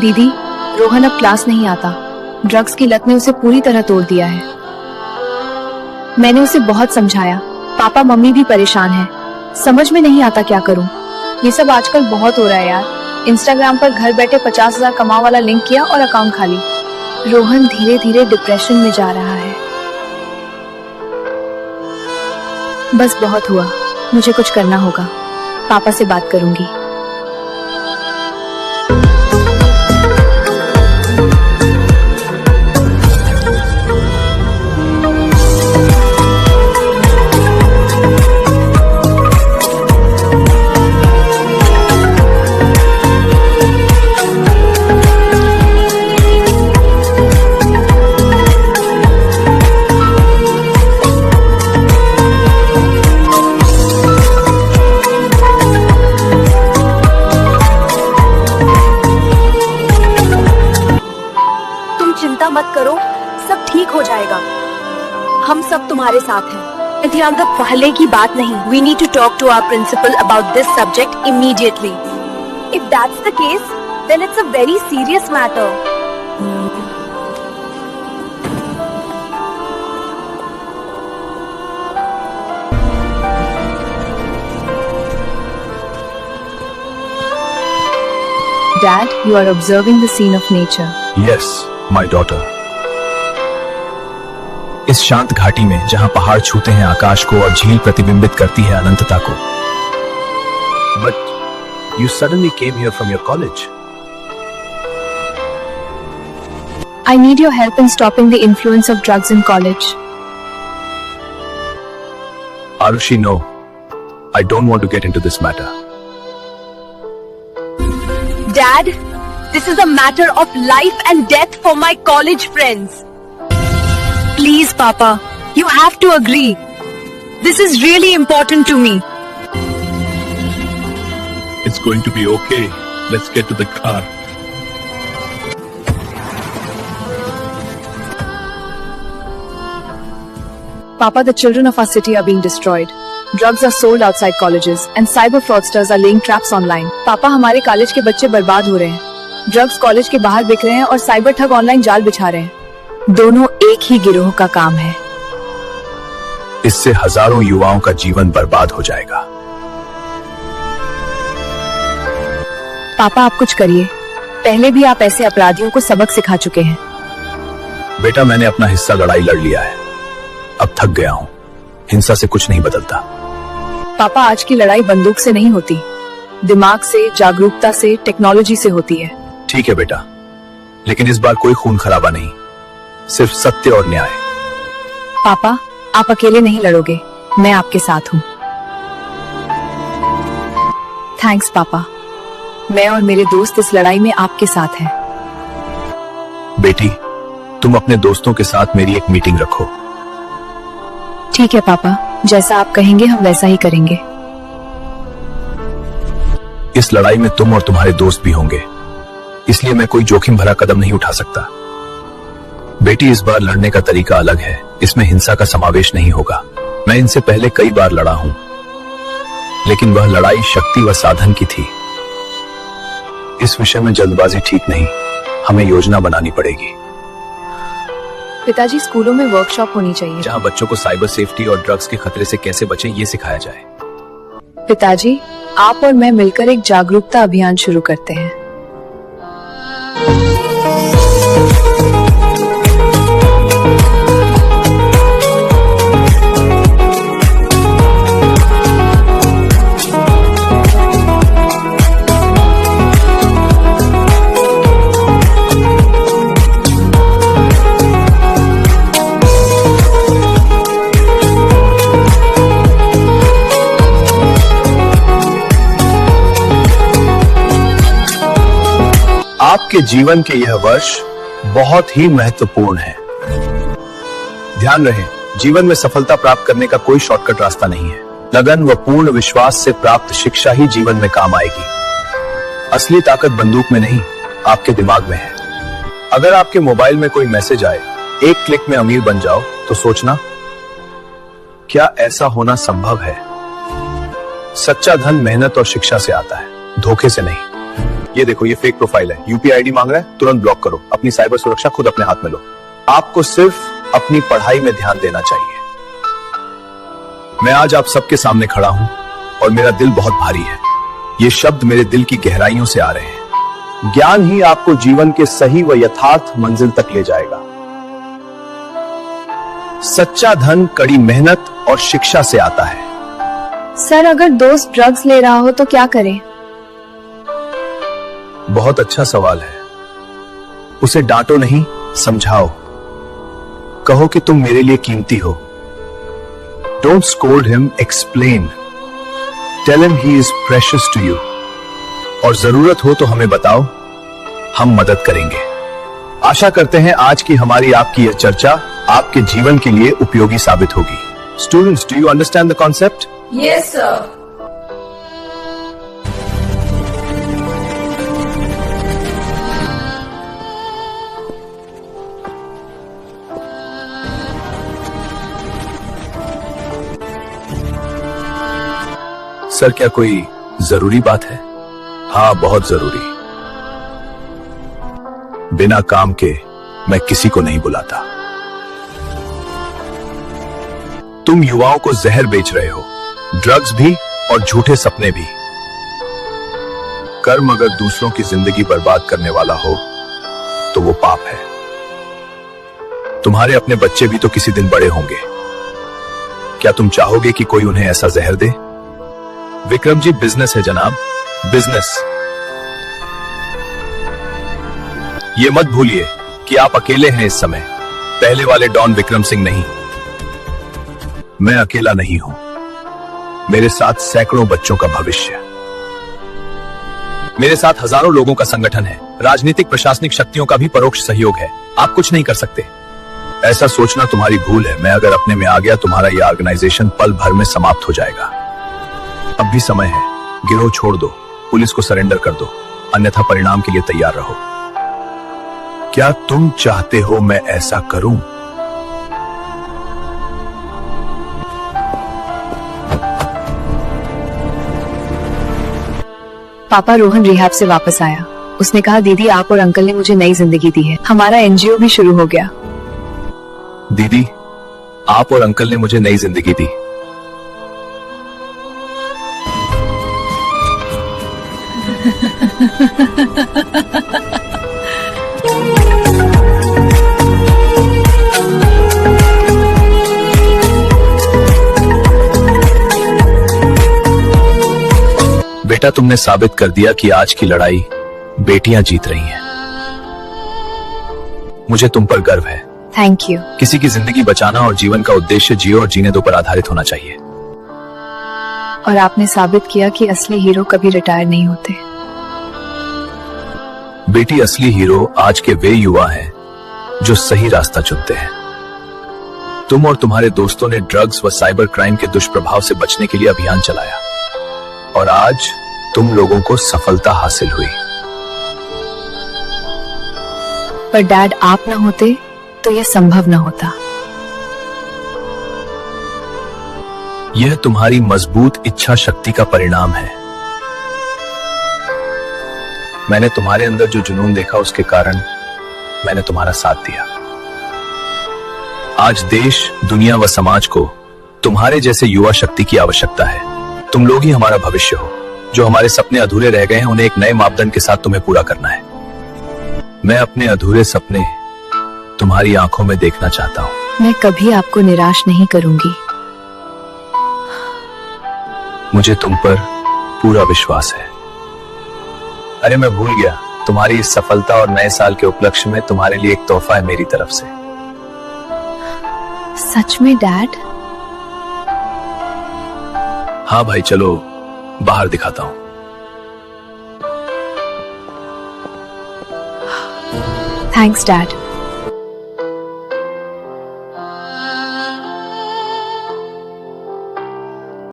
दीदी, रोहन अब क्लास नहीं आता। ड्रग्स की लत ने उसे पूरी तरह तोड़ दिया है। मैंने उसे बहुत समझाया। पापा मम्मी भी परेशान है। समझ में नहीं आता क्या करूं। ये सब आजकल बहुत हो रहा है यार। इंस्टाग्राम पर घर बैठे 50,000 कमाओ वाला लिंक किया और अकाउंट खाली। रोहन धीरे धीरे डिप्रेशन में जा रहा है। बस बहुत हुआ, मुझे कुछ करना होगा। पापा से बात करूंगी। चिंता मत करो, सब ठीक हो जाएगा। हम सब तुम्हारे साथ हैं। ध्यान दो, पहले की बात नहीं। We need to talk to our principal about this subject immediately. If that's the case, then it's a very serious matter. Dad, you are observing the scene of nature. Yes. My daughter. इस शांत घाटी में जहां पहाड़ छूते हैं आकाश को और झील प्रतिबिंबित करती है अनंतता को। But you suddenly came here from your college. I need your help in stopping the influence of drugs in college. Arushi, no. I don't want to get into this matter. Dad, this is a matter of life and death for my college friends. Please, Papa, you have to agree. This is really important to me. It's going to be okay. Let's get to the car. Papa, the children of our city are being destroyed. Drugs are sold outside colleges and cyber fraudsters are laying traps online. पापा, हमारे college के बच्चे बर्बाद हो रहे हैं। Drugs college के बाहर बिक रहे हैं और साइबर ठग ऑनलाइन जाल बिछा रहे हैं। दोनों एक ही गिरोह का काम है। इससे हजारों युवाओं का जीवन बर्बाद हो जाएगा। पापा, आप कुछ करिए। पहले भी आप ऐसे अपराधियों को सबक सिखा चुके हैं। बेटा, मैंने अपना हिस्सा लड़ाई लड़ लिया है। अब थक गया हूँ। हिंसा से कुछ नहीं बदलता। पापा, आज की लड़ाई बंदूक से नहीं होती, दिमाग से, जागरूकता से, टेक्नोलॉजी से होती है। ठीक है बेटा, लेकिन इस बार कोई खून खराबा नहीं, सिर्फ सत्य और न्याय। पापा, आप अकेले नहीं लड़ोगे, मैं आपके साथ हूँ। थैंक्स पापा, मैं और मेरे दोस्त इस लड़ाई में आपके साथ हैं। बेटी, तुम अपने दोस्तों के साथ मेरी एक मीटिंग रखो। ठीक है पापा, जैसा आप कहेंगे हम वैसा ही करेंगे। इस लड़ाई में तुम और तुम्हारे दोस्त भी होंगे, इसलिए मैं कोई जोखिम भरा कदम नहीं उठा सकता। बेटी, इस बार लड़ने का तरीका अलग है, इसमें हिंसा का समावेश नहीं होगा। मैं इनसे पहले कई बार लड़ा हूं, लेकिन वह लड़ाई शक्ति व साधन की थी। इस विषय में जल्दबाजी ठीक नहीं, हमें योजना बनानी पड़ेगी। पिताजी, स्कूलों में वर्कशॉप होनी चाहिए जहां बच्चों को साइबर सेफ्टी और ड्रग्स के खतरे से कैसे बचें ये सिखाया जाए। पिताजी, आप और मैं मिलकर एक जागरूकता अभियान शुरू करते हैं। आपके जीवन के यह वर्ष बहुत ही महत्वपूर्ण है। ध्यान रहे, जीवन में सफलता प्राप्त करने का कोई शॉर्टकट रास्ता नहीं है। लगन व पूर्ण विश्वास से प्राप्त शिक्षा ही जीवन में काम आएगी। असली ताकत बंदूक में नहीं, आपके दिमाग में है। अगर आपके मोबाइल में कोई मैसेज आए, एक क्लिक में अमीर बन जाओ, तो सोचना, क्या ऐसा होना संभव है? सच्चा धन मेहनत और शिक्षा से आता है, धोखे से नहीं। ये देखो, ये फेक प्रोफाइल है, यूपीआई आईडी मांग रहा है, तुरंत ब्लॉक करो। अपनी साइबर सुरक्षा खुद अपने हाथ में लो। आपको सिर्फ अपनी पढ़ाई में ध्यान देना चाहिए। मैं आज आप सबके सामने खड़ा हूं और मेरा दिल बहुत भारी है। ये शब्द मेरे दिल की गहराइयों से आ रहे हैं। ज्ञान ही आपको जीवन के सही व यथार्थ मंजिल तक ले जाएगा। सच्चा धन कड़ी मेहनत और शिक्षा से आता है। सर, अगर दोस्त ड्रग्स ले रहा हो तो क्या करें? बहुत अच्छा सवाल है। उसे डांटो नहीं, समझाओ। कहो कि तुम मेरे लिए कीमती हो। Don't scold him, explain. Tell him he is precious to you. और जरूरत हो तो हमें बताओ, हम मदद करेंगे। आशा करते हैं आज की हमारी आपकी यह चर्चा आपके जीवन के लिए उपयोगी साबित होगी। Students, do you understand the concept? Yes sir. Sir, क्या कोई जरूरी बात है? हाँ, बहुत जरूरी। बिना काम के मैं किसी को नहीं बुलाता। तुम युवाओं को जहर बेच रहे हो, ड्रग्स भी और झूठे सपने भी। कर्म अगर दूसरों की जिंदगी बर्बाद करने वाला हो तो वो पाप है। तुम्हारे अपने बच्चे भी तो किसी दिन बड़े होंगे। क्या तुम चाहोगे कि कोई उन्हें ऐसा जहर दे? विक्रम जी, बिजनेस है जनाब, बिजनेस। ये मत भूलिए कि आप अकेले हैं इस समय। पहले वाले डॉन विक्रम सिंह नहीं। मैं अकेला नहीं हूं। मेरे साथ सैकड़ों बच्चों का भविष्य। मेरे साथ हजारों लोगों का संगठन है। राजनीतिक प्रशासनिक शक्तियों का भी परोक्ष सहयोग है। आप कुछ नहीं कर सकते। ऐसा सोचना तुम्हारी भूल है। मैं अगर अपने में आ गया, तुम्हारा यह ऑर्गेनाइजेशन पल भर में समाप्त हो जाएगा। अब भी समय है। गिरोह छोड़ दो, पुलिस को सरेंडर कर दो, अन्यथा परिणाम के लिए तैयार रहो। क्या तुम चाहते हो मैं ऐसा करूं? पापा, रोहन रिहैब से वापस आया। उसने कहा, दीदी आप और अंकल ने मुझे नई जिंदगी दी है। हमारा एनजीओ भी शुरू हो गया। दीदी, आप और अंकल ने मुझे नई जिंदगी दी। बेटा, तुमने साबित कर दिया कि आज की लड़ाई बेटियां जीत रही हैं। मुझे तुम पर गर्व है। Thank you. किसी की जिंदगी बचाना और जीवन का उद्देश्य जियो और जीने दो पर आधारित होना चाहिए। और आपने साबित किया कि असली हीरो कभी रिटायर नहीं होते। बेटी, असली हीरो आज के वे युवा हैं जो सही रास्ता चुनते हैं। तुम और तुम्हारे दोस्तों ने ड्रग्स व साइबर क्राइम के दुष्प्रभाव से बचने के लिए अभियान चलाया और आज तुम लोगों को सफलता हासिल हुई। पर डैड, आप ना होते तो यह संभव ना होता। यह तुम्हारी मजबूत इच्छा शक्ति का परिणाम है। मैंने तुम्हारे अंदर जो जुनून देखा, उसके कारण मैंने तुम्हारा साथ दिया। आज देश, दुनिया व समाज को तुम्हारे जैसे युवा शक्ति की आवश्यकता है। तुम लोग ही हमारा भविष्य हो। जो हमारे सपने अधूरे रह गए हैं, उन्हें एक नए मापदंड के साथ तुम्हें पूरा करना है। मैं अपने अधूरे सपने तुम्हारी आंखों में देखना चाहता हूं। मैं कभी आपको निराश नहीं करूंगी। मुझे तुम पर पूरा विश्वास है। अरे, मैं भूल गया, तुम्हारी इस सफलता और नए साल के उपलक्ष्य में तुम्हारे लिए एक तोहफा है मेरी तरफ से। सच में डैड? हाँ भाई, चलो बाहर दिखाता हूं। Thanks dad.